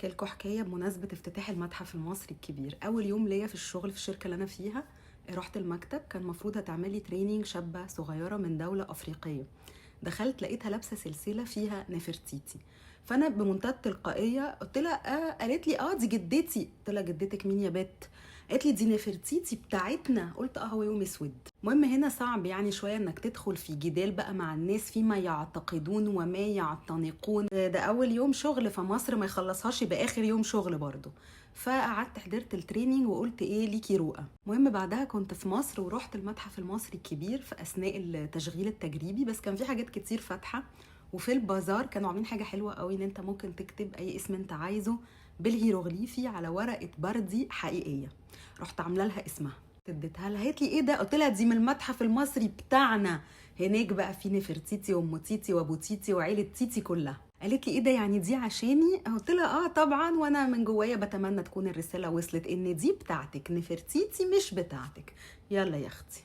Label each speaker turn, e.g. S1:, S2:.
S1: احكي لكم حكايه بمناسبه افتتاح المتحف المصري الكبير. اول يوم ليا في الشغل في الشركه اللي انا فيها، رحت المكتب. كان المفروض هتعملي تريننج شابه صغيره من دوله افريقيه. دخلت لقيتها لابسه سلسله فيها نفرتيتي، فانا بمنتهى التلقائيه قلت لها قالت لي دي جدتي. قلت لها جدتك مين يا بت؟ قالت لي دي نفرتيتي بتاعتنا. قلت هو يوم اسود. المهم هنا صعب يعني شويه انك تدخل في جدال بقى مع الناس فيما يعتقدون وما يعتنقون. ده اول يوم شغل، فمصر ما يخلصهاش يبقى اخر يوم شغل برضو. فقعدت حضرت التريننج وقلت ليكي رؤى. المهم بعدها كنت في مصر ورحت المتحف المصري الكبير في اثناء التشغيل التجريبي، بس كان في حاجات كتير فاتحه. وفي البازار كانوا عاملين حاجه حلوه قوي، ان انت ممكن تكتب اي اسم انت عايزه بالهيروغليفي على ورقه بردي حقيقيه. رحت عامله لها اسمها، اديتها لها. قالت لي ايه ده؟ قلت لها دي من المتحف المصري بتاعنا، هناك بقى في نفرتيتي وام تيتي وابو تيتي وعيله تيتي كلها. قالت لي ايه ده يعني دي عشاني؟ قلت لها طبعا، وانا من جوايا بتمنى تكون الرساله وصلت ان دي بتاعتك، نفرتيتي مش بتاعتك. يلا يا اختي.